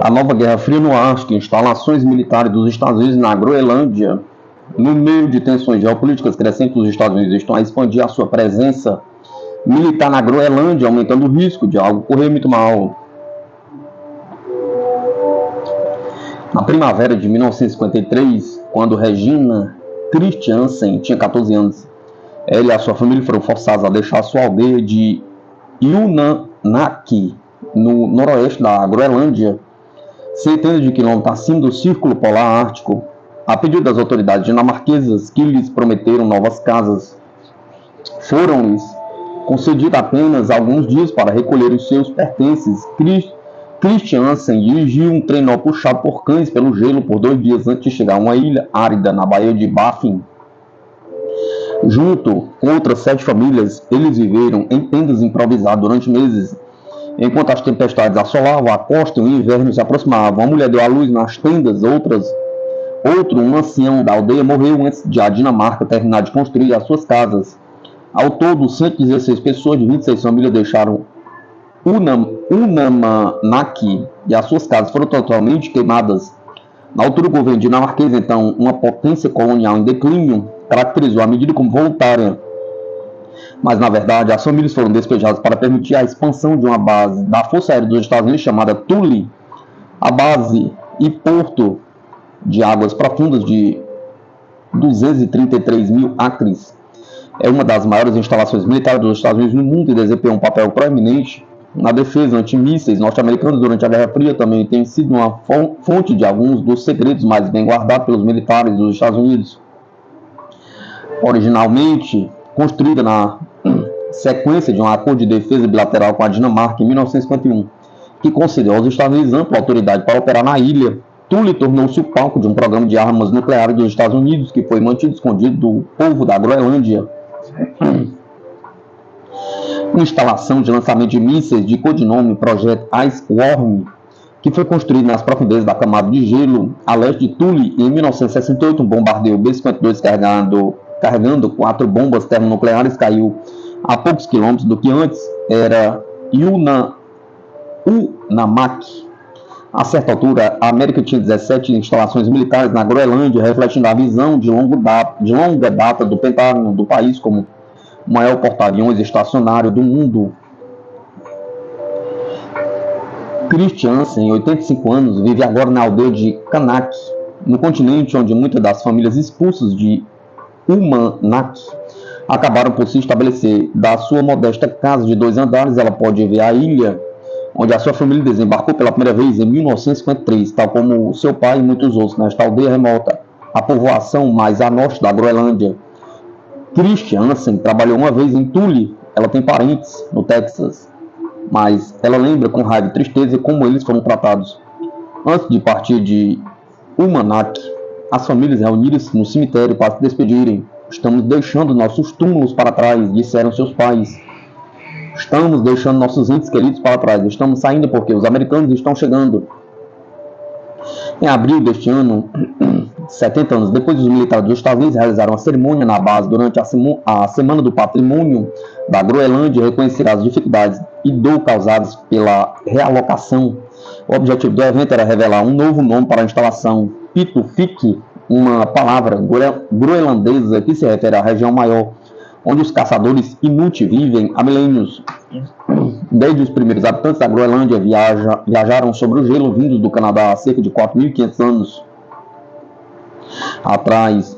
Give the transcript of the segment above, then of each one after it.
A nova Guerra Fria no Ártico, instalações militares dos Estados Unidos na Groenlândia. No meio de tensões geopolíticas crescentes, os Estados Unidos estão a expandir a sua presença militar na Groenlândia, aumentando o risco de algo correr muito mal. Na primavera de 1953, quando Regina Christiansen tinha 14 anos, ela e a sua família foram forçados a deixar sua aldeia de Yunanaki, no noroeste da Groenlândia, centenas de quilômetros acima do Círculo Polar Ártico, a pedido das autoridades dinamarquesas que lhes prometeram novas casas. Foram-lhes concedidos apenas alguns dias para recolher os seus pertences. Christiansen dirigiu um trenó puxado por cães pelo gelo por 2 dias antes de chegar a uma ilha árida na Baía de Baffin. Junto com outras 7 famílias, eles viveram em tendas improvisadas durante meses. Enquanto as tempestades assolavam a costa e o inverno se aproximava, uma mulher deu à luz nas tendas, um ancião da aldeia morreu antes de a Dinamarca terminar de construir as suas casas. Ao todo, 116 pessoas de 26 famílias deixaram Unamanaki e as suas casas foram totalmente queimadas. Na altura, o governo dinamarquês, então uma potência colonial em declínio, caracterizou a medida como voluntária. Mas, na verdade, as famílias foram despejadas para permitir a expansão de uma base da Força Aérea dos Estados Unidos chamada Thule. A base e porto de águas profundas de 233 mil acres é uma das maiores instalações militares dos Estados Unidos no mundo e desempenha um papel proeminente na defesa antimísseis norte-americanos durante a Guerra Fria. Também tem sido uma fonte de alguns dos segredos mais bem guardados pelos militares dos Estados Unidos. Originalmente construída na sequência de um acordo de defesa bilateral com a Dinamarca em 1951, que concedeu aos Estados Unidos ampla autoridade para operar na ilha, Thule tornou-se o palco de um programa de armas nucleares dos Estados Unidos que foi mantido escondido do povo da Groenlândia. Uma instalação de lançamento de mísseis de codinome Projeto Ice Worm, que foi construído nas profundezas da camada de gelo a leste de Thule. Em 1968, um bombardeio B-52 carregando 4 bombas termonucleares caiu a poucos quilômetros do que antes era Unamak. A certa altura, a América tinha 17 instalações militares na Groenlândia, refletindo a visão de longa data do Pentágono do país como o maior porta-aviões estacionário do mundo. Christiansen, 85 anos, vive agora na aldeia de Kanak, no continente onde muitas das famílias expulsas de Umanak acabaram por se estabelecer. Da sua modesta casa de 2 andares, ela pode ver a ilha onde a sua família desembarcou pela primeira vez em 1953, tal como seu pai e muitos outros nesta aldeia remota, a povoação mais a norte da Groenlândia. Christiansen trabalhou uma vez em Thule. Ela tem parentes no Texas, mas ela lembra com raiva e tristeza como eles foram tratados. Antes de partir de Umanak, as famílias reuniram-se no cemitério para se despedirem. Estamos deixando nossos túmulos para trás, disseram seus pais. Estamos deixando nossos entes queridos para trás. Estamos saindo porque os americanos estão chegando. Em abril deste ano, 70 anos depois, os militares dos Estados Unidos realizaram uma cerimônia na base durante a Semana do Patrimônio da Groenlândia e reconheceram as dificuldades e dor causadas pela realocação. O objetivo do evento era revelar um novo nome para a instalação, Pitufik, uma palavra groenlandesa que se refere à região maior, onde os caçadores Inuit vivem há milênios. Desde os primeiros habitantes da Groenlândia viajaram sobre o gelo vindos do Canadá há cerca de 4.500 anos atrás.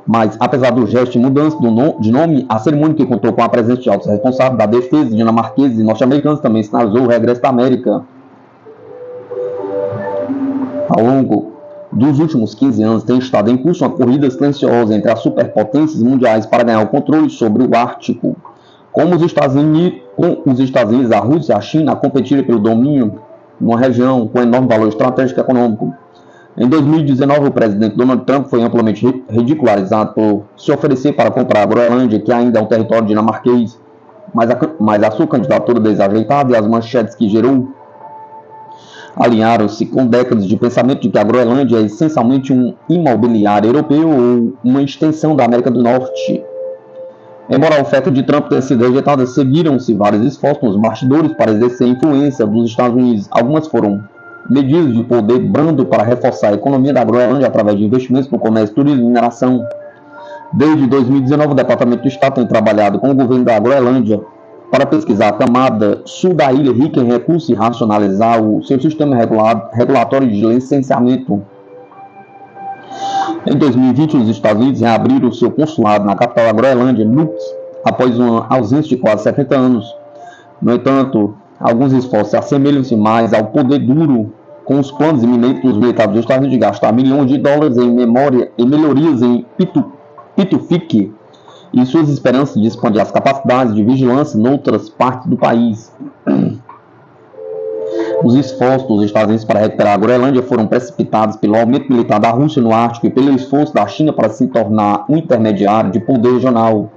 Mas apesar do gesto de mudança de nome, a cerimônia, que contou com a presença de altos responsáveis da defesa dinamarqueses e norte-americanos, também sinalizou o regresso da América. Ao longo dos últimos 15 anos, tem estado em curso uma corrida silenciosa entre as superpotências mundiais para ganhar o controle sobre o Ártico. Com os Estados Unidos, a Rússia e a China competirem pelo domínio numa região com enorme valor estratégico e econômico. Em 2019, o presidente Donald Trump foi amplamente ridicularizado por se oferecer para comprar a Groenlândia, que ainda é um território dinamarquês, mas a sua candidatura desajeitada e as manchetes que gerou alinharam-se com décadas de pensamento de que a Groenlândia é essencialmente um imobiliário europeu ou uma extensão da América do Norte. Embora a oferta de Trump tenha sido rejeitada, seguiram-se vários esforços nos bastidores para exercer influência dos Estados Unidos. Algumas foram medidas de poder brando para reforçar a economia da Groenlândia através de investimentos no comércio, turismo e mineração. Desde 2019, o Departamento do Estado tem trabalhado com o governo da Groenlândia para pesquisar a camada sul da ilha rica em recursos e racionalizar o seu sistema regulatório de licenciamento. Em 2020, os Estados Unidos reabriram o seu consulado na capital da Groenlândia, Nuuk, após uma ausência de quase 70 anos. No entanto, alguns esforços assemelham-se mais ao poder duro, com os planos iminentes dos militares dos Estados Unidos de gastar milhões de dólares em melhorias em Pituffik e suas esperanças de expandir as capacidades de vigilância em outras partes do país. Os esforços dos Estados Unidos para recuperar a Groenlândia foram precipitados pelo aumento militar da Rússia no Ártico e pelo esforço da China para se tornar um intermediário de poder regional.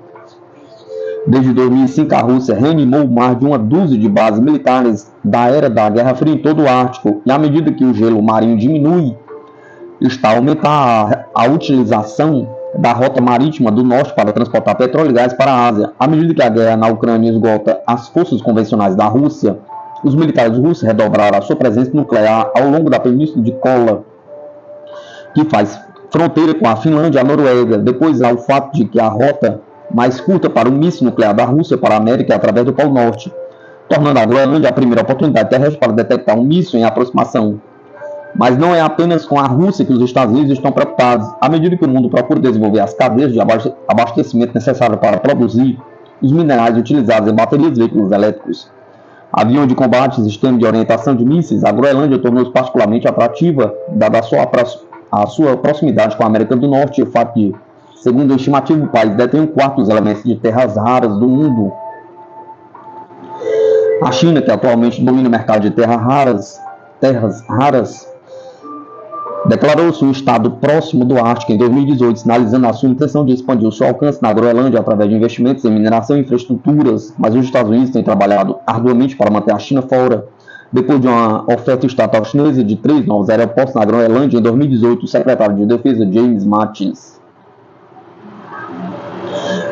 Desde 2005, a Rússia reanimou mais de uma dúzia de bases militares da era da Guerra Fria em todo o Ártico, e à medida que o gelo marinho diminui, está a aumentar a utilização da rota marítima do norte para transportar petróleo e gás para a Ásia. À medida que a guerra na Ucrânia esgota as forças convencionais da Rússia, os militares russos redobraram a sua presença nuclear ao longo da Península de Kola, que faz fronteira com a Finlândia e a Noruega. Depois há o fato de que a rota mais curta para o míssil nuclear da Rússia para a América é através do Polo Norte, tornando a Groenlândia a primeira oportunidade terrestre para detectar um míssil em aproximação. Mas não é apenas com a Rússia que os Estados Unidos estão preocupados. À medida que o mundo procura desenvolver as cadeias de abastecimento necessárias para produzir os minerais utilizados em baterias de veículos elétricos, avião de combate e sistema de orientação de mísseis, a Groenlândia tornou-se particularmente atrativa, dada a sua proximidade com a América do Norte e o fato de, segundo a estimativa, o país detém um quarto dos elementos de terras raras do mundo. A China, que atualmente domina o mercado de terras raras, declarou-se um estado próximo do Ártico em 2018, sinalizando a sua intenção de expandir o seu alcance na Groenlândia através de investimentos em mineração e infraestruturas, mas os Estados Unidos têm trabalhado arduamente para manter a China fora. Depois de uma oferta estatal chinesa de 3 novos aeroportos na Groenlândia em 2018, o secretário de Defesa James Mattis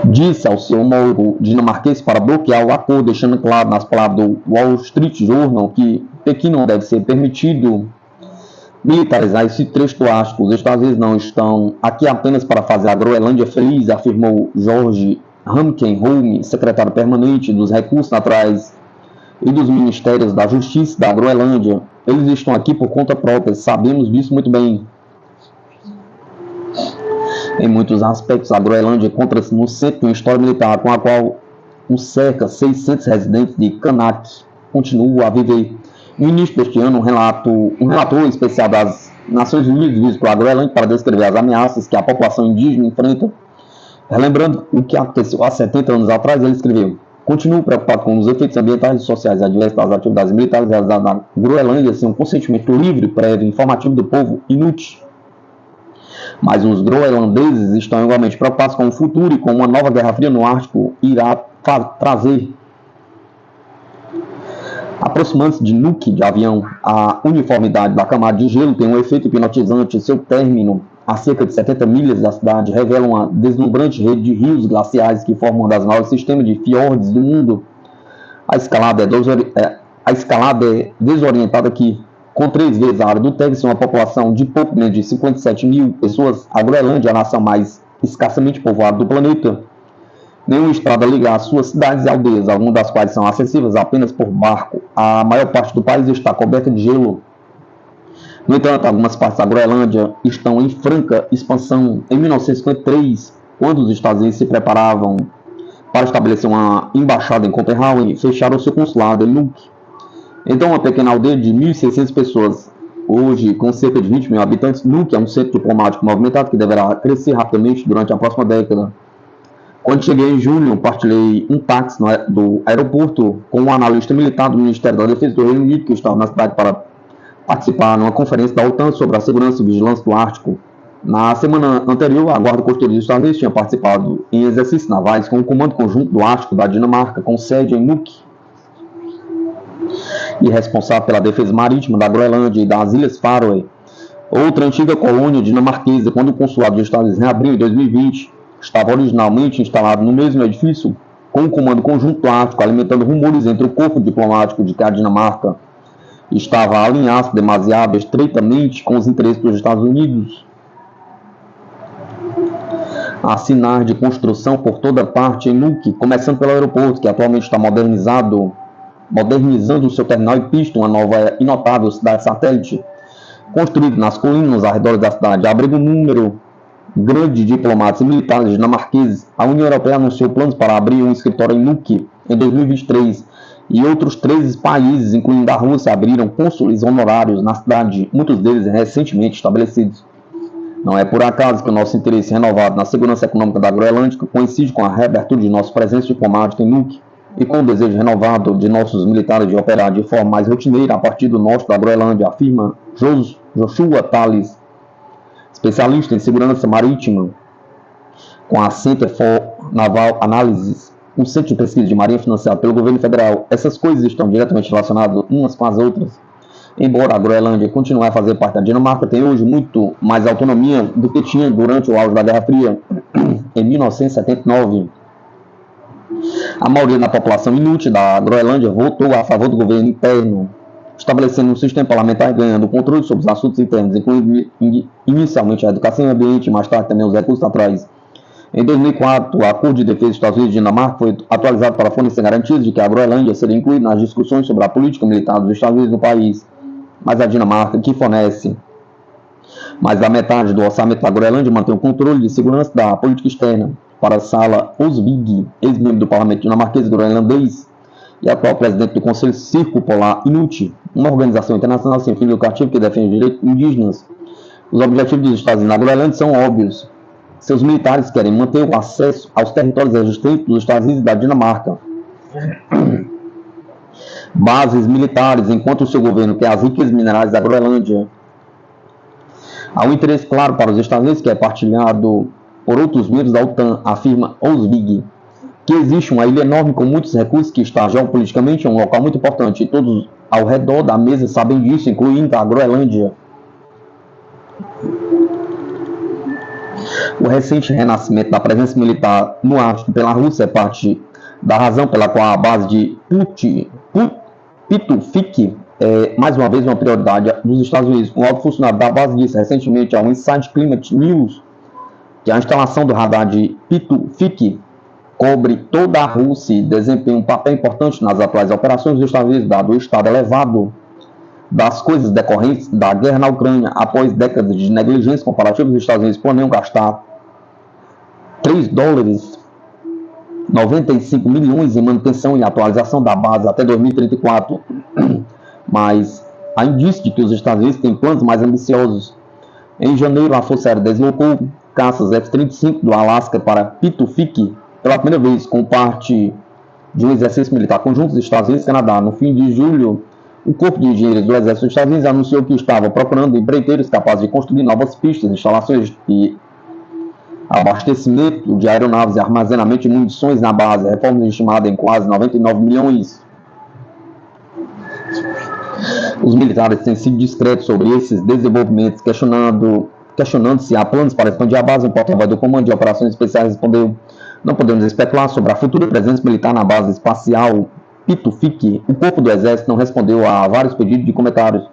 disse ao seu homólogo dinamarquês para bloquear o acordo, deixando claro nas palavras do Wall Street Journal que Pequim não deve ser permitido militarizar esse trecho do Ártico. Os Estados Unidos não estão aqui apenas para fazer a Groenlândia feliz, afirmou George Hamkenholm, secretário permanente dos Recursos Naturais e dos Ministérios da Justiça da Groenlândia. Eles estão aqui por conta própria, sabemos disso muito bem. Em muitos aspectos, a Groenlândia encontra-se no centro de uma história militar com a qual os cerca 600 residentes de Kanak continuam a viver. No início deste ano, um relator especial das Nações Unidas visitou a Groenlândia para descrever as ameaças que a população indígena enfrenta. Relembrando o que aconteceu há 70 anos atrás, ele escreveu: continuo preocupado com os efeitos ambientais e sociais adversos das atividades militares realizadas na Groenlândia sem um consentimento livre, prévio e informativo do povo inútil. Mas os groenlandeses estão igualmente preocupados com o futuro e com uma nova Guerra Fria no Ártico irá trazer. Aproximando-se de Nuuk de avião, a uniformidade da camada de gelo tem um efeito hipnotizante. Seu término, a cerca de 70 milhas da cidade, revela uma deslumbrante rede de rios glaciais que formam um dos maiores sistemas de fiordes do mundo. A escalada é desorientada aqui. Com 3 vezes a área do Texas, uma população de pouco menos de 57 mil pessoas, a Groenlândia é a nação mais escassamente povoada do planeta. Nenhuma estrada liga as suas cidades e aldeias, algumas das quais são acessíveis apenas por barco. A maior parte do país está coberta de gelo. No entanto, algumas partes da Groenlândia estão em franca expansão. Em 1953, quando os Estados Unidos se preparavam para estabelecer uma embaixada em Copenhague, fecharam seu consulado em Nuuk. Então, uma pequena aldeia de 1.600 pessoas, hoje com cerca de 20 mil habitantes, Nuuk é um centro diplomático movimentado que deverá crescer rapidamente durante a próxima década. Quando cheguei em julho, partilhei um táxi do aeroporto com um analista militar do Ministério da Defesa do Reino Unido que estava na cidade para participar numa conferência da OTAN sobre a segurança e vigilância do Ártico. Na semana anterior, a Guarda Costeira dos Estados Unidos tinha participado em exercícios navais com o Comando Conjunto do Ártico da Dinamarca, com sede em Nuuk, e responsável pela defesa marítima da Groenlândia e das Ilhas Faroe, outra antiga colônia dinamarquesa. Quando o consulado dos Estados Unidos reabriu em 2020, estava originalmente instalado no mesmo edifício com o Comando Conjunto Ártico, alimentando rumores entre o corpo diplomático de que a Dinamarca estava a alinhar-se demasiado estreitamente com os interesses dos Estados Unidos, a sinais de construção por toda parte em Nuuk, começando pelo aeroporto, que atualmente está modernizando o seu terminal e pista, uma nova e notável cidade satélite, construído nas colinas ao redor da cidade, abriga um número grande de diplomatas e militares dinamarqueses. A União Europeia anunciou planos para abrir um escritório em Nuuk em 2023, e outros 13 países, incluindo a Rússia, abriram cônsules honorários na cidade, muitos deles recentemente estabelecidos. Não é por acaso que o nosso interesse renovado na segurança econômica da Groenlândia coincide com a reabertura de nossa presença diplomática em Nuuk e com o desejo renovado de nossos militares de operar de forma mais rotineira a partir do norte da Groenlândia, afirma Joshua Thales, especialista em segurança marítima com a Center for Naval Analysis, um centro de pesquisa de marinha financiado pelo governo federal. Essas coisas estão diretamente relacionadas umas com as outras. Embora a Groenlândia continue a fazer parte da Dinamarca, tem hoje muito mais autonomia do que tinha durante o auge da Guerra Fria, em 1979. A maioria da população inútil da Groenlândia votou a favor do governo interno, estabelecendo um sistema parlamentar e ganhando controle sobre os assuntos internos, incluindo inicialmente a educação e o ambiente, e mais tarde também os recursos naturais. Em 2004, o Acordo de Defesa dos Estados Unidos e Dinamarca foi atualizado para fornecer garantias de que a Groenlândia seria incluída nas discussões sobre a política militar dos Estados Unidos no país. Mas a Dinamarca, que fornece mais da metade do orçamento da Groenlândia, mantém o controle de segurança da política externa. Para Sala Osvig, ex-membro do parlamento dinamarquês groenlandês e atual presidente do Conselho Círculo Polar Inuit, uma organização internacional sem fim lucrativo que defende os direitos indígenas. Os objetivos dos Estados Unidos na Groenlândia são óbvios. Seus militares querem manter o acesso aos territórios existentes dos Estados Unidos e da Dinamarca. Bases militares, enquanto o seu governo quer as riquezas minerais da Groenlândia. Há um interesse claro para os Estados Unidos, que é partilhado por outros membros da OTAN, afirma Osvig, que existe uma ilha enorme com muitos recursos que está geopoliticamente em um local muito importante, e todos ao redor da mesa sabem disso, incluindo a Groenlândia. O recente renascimento da presença militar no Ártico pela Rússia é parte da razão pela qual a base de Pitufik é, mais uma vez, uma prioridade dos Estados Unidos. Um alto funcionário da base disse recentemente ao Inside Climate News que a instalação do radar de Pitufik cobre toda a Rússia e desempenha um papel importante nas atuais operações dos Estados Unidos, dado o estado elevado das coisas decorrentes da guerra na Ucrânia. Após décadas de negligência comparativa, os Estados Unidos planeiam gastar $3,95 milhões em manutenção e atualização da base até 2034. Mas há indício de que os Estados Unidos têm planos mais ambiciosos. Em janeiro, a Força Aérea deslocou caças F-35 do Alasca para Pitufik pela primeira vez, como parte de um exercício militar conjunto dos Estados Unidos e Canadá. No fim de julho, o Corpo de Engenheiros do Exército dos Estados Unidos anunciou que estava procurando empreiteiros capazes de construir novas pistas, instalações e abastecimento de aeronaves e armazenamento de munições na base, reforma estimada em quase 99 milhões. Os militares têm sido discretos sobre esses desenvolvimentos, questionando se há planos para expandir a base. O porta-voz do Comando de Operações Especiais respondeu: não podemos especular sobre a futura presença militar na base espacial Pitufik. O Corpo do Exército não respondeu a vários pedidos de comentários,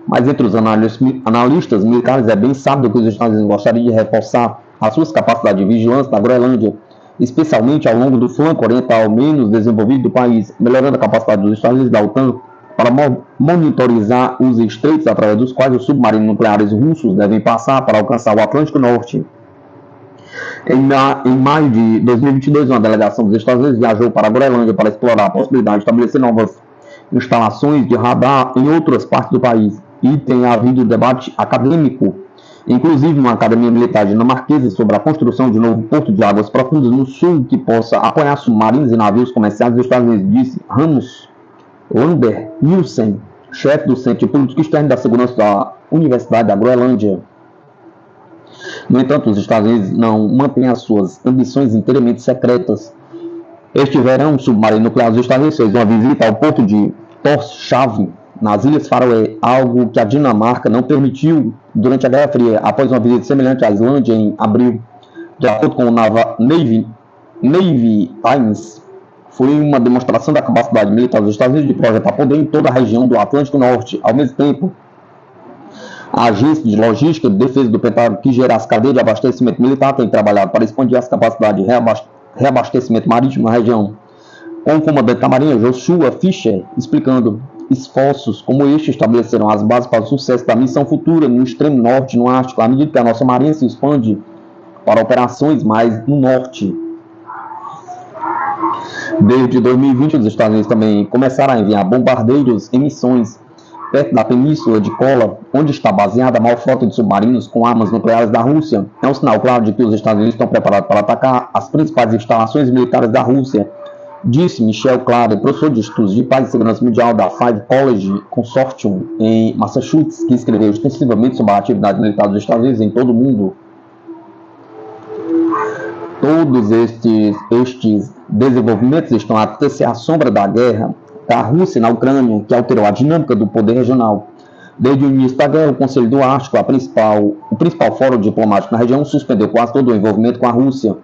mas entre os analistas militares é bem sábio que os Estados Unidos gostariam de reforçar as suas capacidades de vigilância na Groenlândia, especialmente ao longo do flanco oriental menos desenvolvido do país, melhorando a capacidade dos Estados Unidos da OTAN para monitorizar os estreitos através dos quais os submarinos nucleares russos devem passar para alcançar o Atlântico Norte. Em maio de 2022, uma delegação dos Estados Unidos viajou para a Groenlândia para explorar a possibilidade de estabelecer novas instalações de radar em outras partes do país. E tem havido debate acadêmico, inclusive uma academia militar dinamarquesa, sobre a construção de um novo porto de águas profundas no sul que possa apoiar submarinos e navios comerciais dos Estados Unidos, disse Rasmus Lander Nielsen, chefe do Centro de Política Externa da Segurança da Universidade da Groenlândia. No entanto, os Estados Unidos não mantêm as suas ambições inteiramente secretas. Este verão, o submarino nuclear dos Estados Unidos fez uma visita ao porto de Tórshavn, nas Ilhas Faroé, algo que a Dinamarca não permitiu durante a Guerra Fria, após uma visita semelhante à Islândia em abril. De acordo com o Navy Times, foi uma demonstração da capacidade militar dos Estados Unidos de projetar poder em toda a região do Atlântico Norte. Ao mesmo tempo, a Agência de Logística e Defesa do Pentágono, que gera as cadeias de abastecimento militar, tem trabalhado para expandir as capacidades de reabastecimento marítimo na região, com o comandante da Marinha, Joshua Fisher, explicando: esforços como este estabelecerão as bases para o sucesso da missão futura no extremo norte, no Ártico, à medida que a nossa Marinha se expande para operações mais no norte. Desde 2020, os Estados Unidos também começaram a enviar bombardeiros em missões perto da península de Kola, onde está baseada a maior frota de submarinos com armas nucleares da Rússia. É um sinal claro de que os Estados Unidos estão preparados para atacar as principais instalações militares da Rússia, disse Michel Clare, professor de estudos de paz e segurança mundial da Five College Consortium em Massachusetts, que escreveu extensivamente sobre a atividade militar dos Estados Unidos em todo o mundo. Todos estes desenvolvimentos estão a acontecer à sombra da guerra da Rússia na Ucrânia, que alterou a dinâmica do poder regional. Desde o início da guerra, o Conselho do Ártico, o principal fórum diplomático na região, suspendeu quase todo o envolvimento com a Rússia.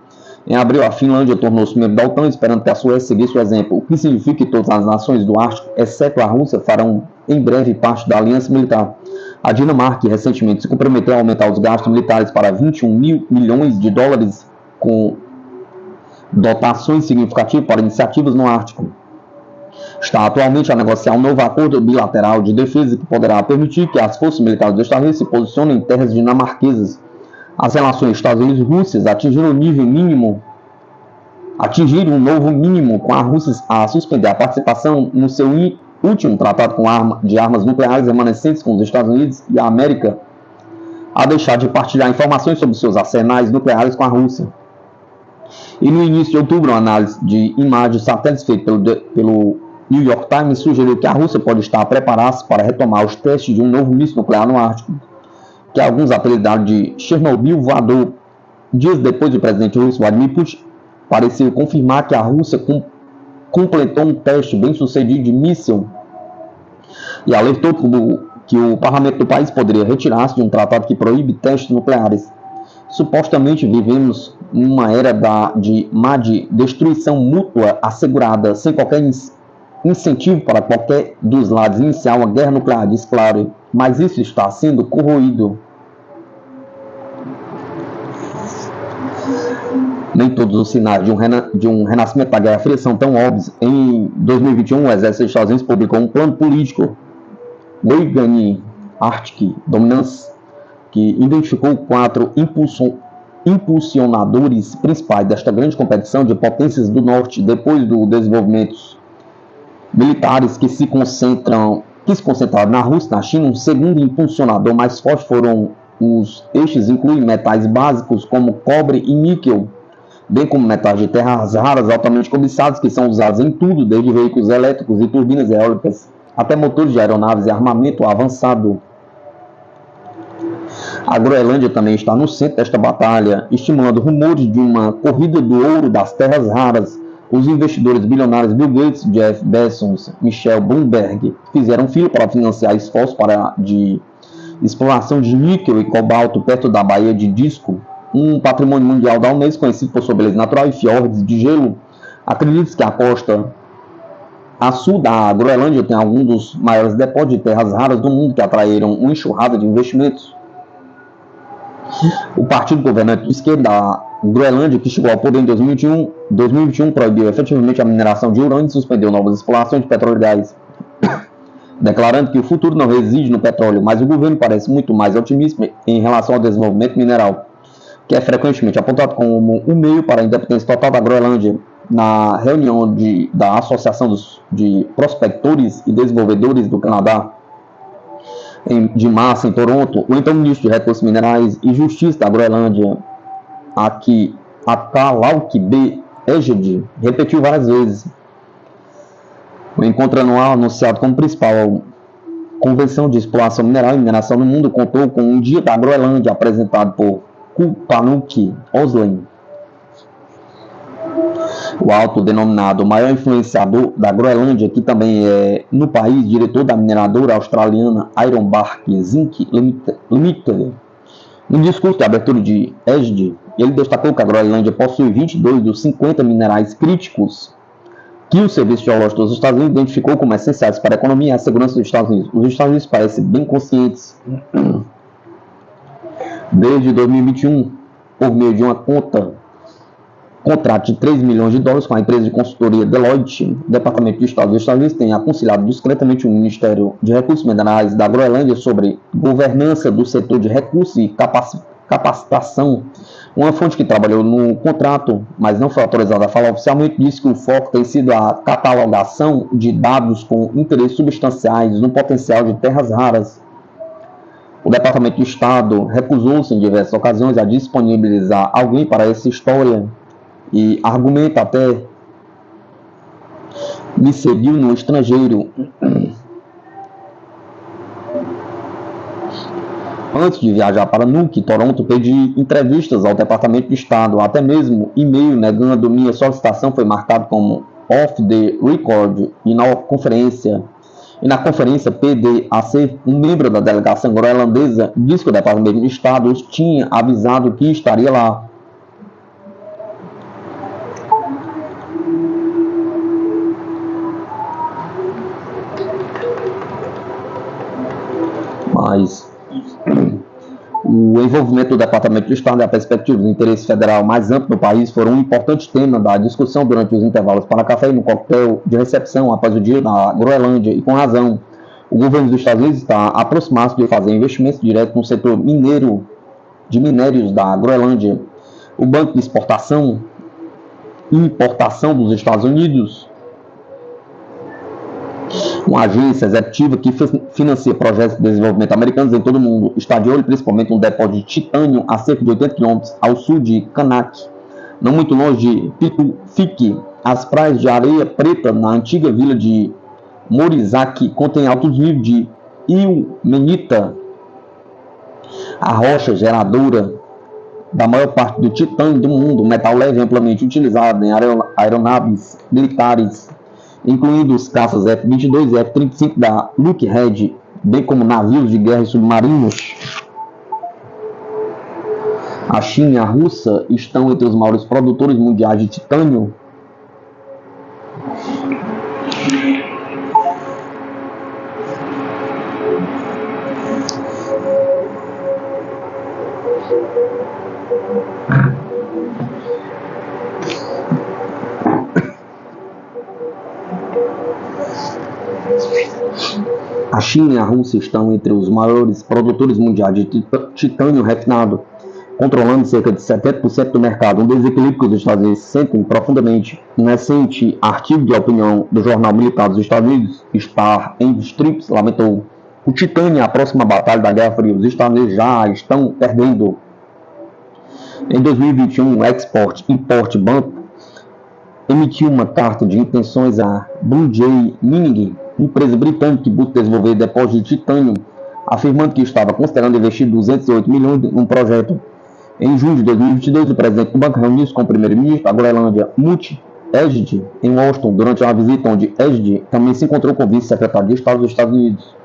Em abril, a Finlândia tornou-se membro da OTAN, esperando que a Suécia seguisse o exemplo, o que significa que todas as nações do Ártico, exceto a Rússia, farão em breve parte da aliança militar. A Dinamarca, que recentemente se comprometeu a aumentar os gastos militares para 21 mil milhões de dólares, com dotações significativas para iniciativas no Ártico, está atualmente a negociar um novo acordo bilateral de defesa que poderá permitir que as forças militares dos Estados Unidos se posicionem em terras dinamarquesas. As relações Estados Unidos-Rússia atingiram um novo mínimo, com a Rússia a suspender a participação no seu último tratado de armas nucleares remanescentes com os Estados Unidos e a América, a deixar de partilhar informações sobre seus arsenais nucleares com a Rússia. E no início de outubro, uma análise de imagens satélites feita pelo New York Times sugeriu que a Rússia pode estar a preparar-se para retomar os testes de um novo míssil nuclear no Ártico, que alguns apelidaram de Chernobyl voador. Dias depois, o presidente russo Vladimir Putin pareceu confirmar que a Rússia completou um teste bem-sucedido de míssil e alertou que o parlamento do país poderia retirar-se de um tratado que proíbe testes nucleares. Supostamente vivemos numa era de destruição mútua assegurada, sem qualquer incentivo para qualquer dos lados iniciar uma guerra nuclear, diz Claro, mas isso está sendo corroído. Nem todos os sinais de um renascimento da Guerra Fria são tão óbvios. Em 2021, o Exército dos Estados Unidos publicou um plano político, Weigand Arctic Dominance, que identificou 4 impulsionadores principais desta grande competição de potências do norte, depois dos desenvolvimentos militares que se concentraram na Rússia e na China. Um segundo impulsionador mais forte foram os eixos, incluem metais básicos como cobre e níquel, bem como metais de terras raras altamente cobiçados, que são usados em tudo, desde veículos elétricos e turbinas eólicas até motores de aeronaves e armamento avançado. A Groenlândia também está no centro desta batalha, estimulando rumores de uma corrida do ouro das terras raras. Os investidores bilionários Bill Gates, Jeff Bezos, Michel Bloomberg fizeram fila para financiar esforços de exploração de níquel e cobalto perto da Baía de Disco, um patrimônio mundial da Unesco conhecido por sua beleza natural e fiordes de gelo. Acredita-se que a costa a sul da Groenlândia tem alguns dos maiores depósitos de terras raras do mundo, que atraíram uma enxurrada de investimentos. O partido governante de esquerda da Groenlândia, que chegou ao poder em 2021, proibiu efetivamente a mineração de urânio e suspendeu novas explorações de petróleo e gás, declarando que o futuro não reside no petróleo, mas o governo parece muito mais otimista em relação ao desenvolvimento mineral, que é frequentemente apontado como um meio para a independência total da Groenlândia. Na reunião da Associação de Prospectores e Desenvolvedores do Canadá, de março, em Toronto, o então ministro de Recursos Minerais e Justiça da Groenlândia, Akalauq B. Egede, repetiu várias vezes. O encontro anual, anunciado como principal convenção de exploração mineral e mineração no mundo, contou com um Dia da Groenlândia apresentado por Kupanuk Osling, o autodenominado maior influenciador da Groenlândia, que também é, no país, diretor da mineradora australiana Ironbark Zinc Limited. No discurso de abertura de ESD, ele destacou que a Groenlândia possui 22 dos 50 minerais críticos que o Serviço Geológico dos Estados Unidos identificou como essenciais para a economia e a segurança dos Estados Unidos. Os Estados Unidos parecem bem conscientes, desde 2021, por meio de uma contrato de 3 milhões de dólares com a empresa de consultoria Deloitte, o Departamento de Estado dos Estados Unidos tem aconselhado discretamente o Ministério de Recursos Minerais da Groenlândia sobre governança do setor de recursos e capacitação. Uma fonte que trabalhou no contrato, mas não foi autorizada a falar oficialmente, disse que o foco tem sido a catalogação de dados com interesses substanciais no potencial de terras raras. O Departamento de Estado recusou-se em diversas ocasiões a disponibilizar alguém para essa história e argumenta até me seguiu no estrangeiro. Antes de viajar para Nuuk, Toronto, pedi entrevistas ao Departamento de Estado, até mesmo e-mail negando minha solicitação foi marcado como off the record e na conferência PDAC, um membro da delegação groenlandesa disse que o Departamento de Estado os tinha avisado que estaria lá. Mas o envolvimento do Departamento de Estado e a perspectiva do interesse federal mais amplo no país foram um importante tema da discussão durante os intervalos para café e no coquetel de recepção após o dia na Groenlândia, e com razão. O governo dos Estados Unidos está a aproximar-se de fazer investimentos diretos no setor de minérios da Groenlândia. O Banco de Exportação e Importação dos Estados Unidos, uma agência executiva que financia projetos de desenvolvimento americanos em todo o mundo, está de olho principalmente no depósito de titânio a cerca de 80 km ao sul de Kanak, não muito longe de Pitufik. As praias de areia preta na antiga vila de Morizaki contêm altos níveis de ilmenita, a rocha geradora da maior parte do titânio do mundo, metal leve amplamente utilizado em aeronaves militares, incluindo os caças F-22 e F-35 da Lockheed, bem como navios de guerra e submarinos. A China e a Rússia estão entre os maiores produtores mundiais de titânio. A China e a Rússia estão entre os maiores produtores mundiais de titânio refinado, controlando cerca de 70% do mercado, um desequilíbrio que os Estados Unidos sentem profundamente. Um recente artigo de opinião do jornal militar dos Estados Unidos, Star and Strips, lamentou: o titânio é a próxima batalha da Guerra Fria, os Estados Unidos já estão perdendo. Em 2021, o Export-Import Bank emitiu uma carta de intenções à Blue Jay Mining, empresa britânica que busca desenvolver depósitos de titânio, afirmando que estava considerando investir 208 milhões num projeto. Em junho de 2022, o presidente do banco reuniu-se com o primeiro-ministro da Groenlândia, Mut Ejdi, em Washington, durante uma visita onde Ejdi também se encontrou com o vice-secretário de Estado dos Estados Unidos.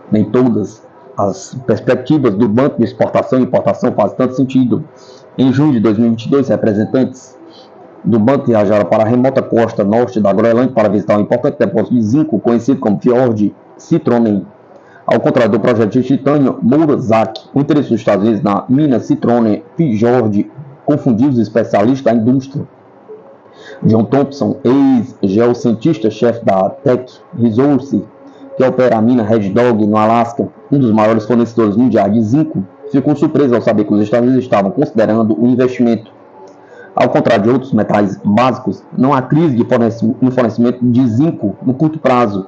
Nem todas as perspectivas do Banco de Exportação e Importação fazem tanto sentido. Em junho de 2022, representantes do banco viajaram para a remota costa norte da Groenlândia para visitar um importante depósito de zinco conhecido como Fjord Citronen. Ao contrário do projeto de titânio Morizaki, o interesse dos Estados Unidos na mina Citronen Fjord confundiu os especialistas da indústria. John Thompson, ex-geocientista-chefe da Tech Resource, que opera a mina Red Dog no Alasca, um dos maiores fornecedores mundiais de zinco, ficou surpreso ao saber que os Estados Unidos estavam considerando o investimento. Ao contrário de outros metais básicos, não há crise no fornecimento de zinco no curto prazo.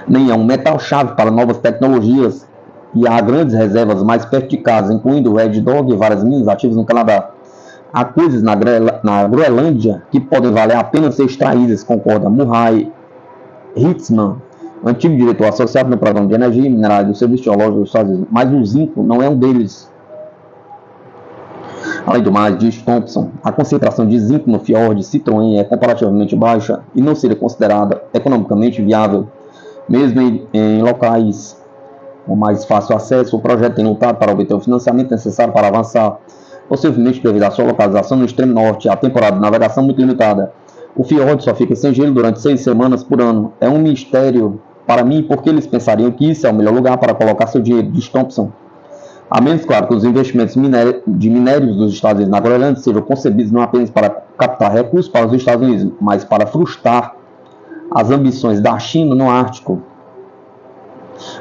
Nem é um metal-chave para novas tecnologias, e há grandes reservas mais perto de casa, incluindo o Red Dog e várias minas ativas no Canadá. Há coisas na Groenlândia que podem valer a pena ser extraídas, concorda Murray Hitzman, antigo diretor associado no Programa de Energia e Minerais do Serviço Geológico dos Estados Unidos, mas o zinco não é um deles. Além do mais, diz Thompson, a concentração de zinco no Fjord Citroën é comparativamente baixa e não seria considerada economicamente viável. Mesmo em locais com mais fácil acesso, o projeto tem lutado para obter o financiamento necessário para avançar, possivelmente devido à sua localização no extremo norte, a temporada de navegação muito limitada. O fiord só fica sem gelo durante 6 semanas por ano. É um mistério para mim porque eles pensariam que isso é o melhor lugar para colocar seu dinheiro, diz Thompson. A menos, claro, que os investimentos de minérios dos Estados Unidos na Groenlândia sejam concebidos não apenas para captar recursos para os Estados Unidos, mas para frustrar as ambições da China no Ártico.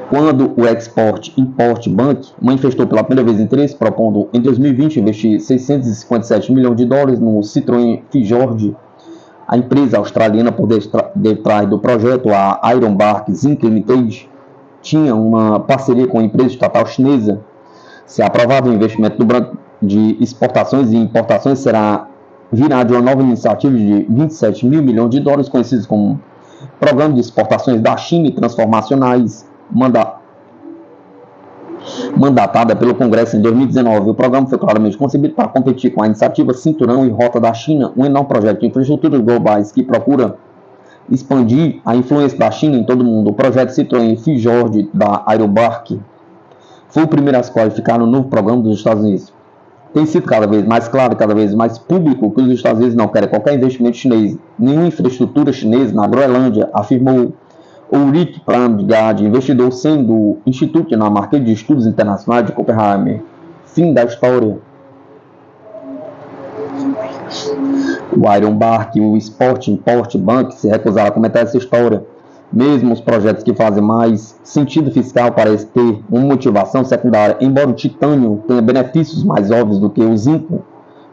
Quando o Export-Import Bank manifestou pela primeira vez interesse, propondo em 2020 investir 657 milhões de dólares no Citroën Fjord, a empresa australiana por detrás do projeto, a Ironbark Zinc Limited, tinha uma parceria com a empresa estatal chinesa. Se aprovado, o investimento do Banco de Exportações e Importações virá de uma nova iniciativa de 27 mil milhões de dólares, conhecidos como Programa de Exportações da China e Transformacionais, mandatada pelo Congresso em 2019. O programa foi claramente concebido para competir com a iniciativa Cinturão e Rota da China, um enorme projeto de infraestruturas globais que procura expandir a influência da China em todo o mundo. O projeto Citroën Fjord da Aerobark foi o primeiro a se qualificar no novo programa dos Estados Unidos. Tem sido cada vez mais claro e cada vez mais público que os Estados Unidos não querem qualquer investimento chinês, nenhuma infraestrutura chinesa na Groenlândia, afirmou Ulrich Pramgard, investidor sênior do Instituto Dinamarquês de Estudos Internacionais de Copenhague. Fim da história. O Ironbark e o Export-Import Bank se recusaram a comentar essa história. Mesmo os projetos que fazem mais sentido fiscal parecem ter uma motivação secundária. Embora o titânio tenha benefícios mais óbvios do que o zinco,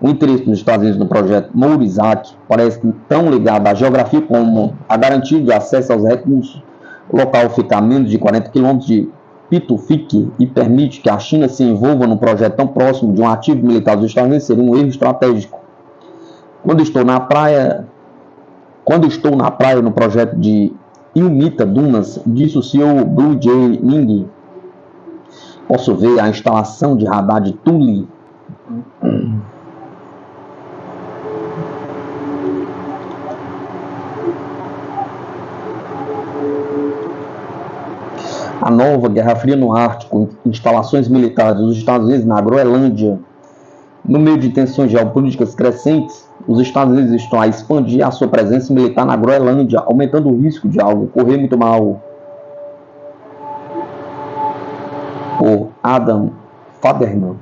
o interesse dos Estados Unidos no projeto Mourisac parece tão ligado à geografia como a garantia de acesso aos recursos. O local fica a menos de 40 km de Pituffik e permite que a China se envolva num projeto tão próximo de um ativo militar dos Estados Unidos seria um erro estratégico. Quando estou na praia no projeto de Ilmita Dunas, disse o CEO Blue Jay Ning, posso ver a instalação de radar de Thule. A nova Guerra Fria no Ártico, instalações militares dos Estados Unidos na Groenlândia. No meio de tensões geopolíticas crescentes, os Estados Unidos estão a expandir a sua presença militar na Groenlândia, aumentando o risco de algo correr muito mal. Por Adam Faderman.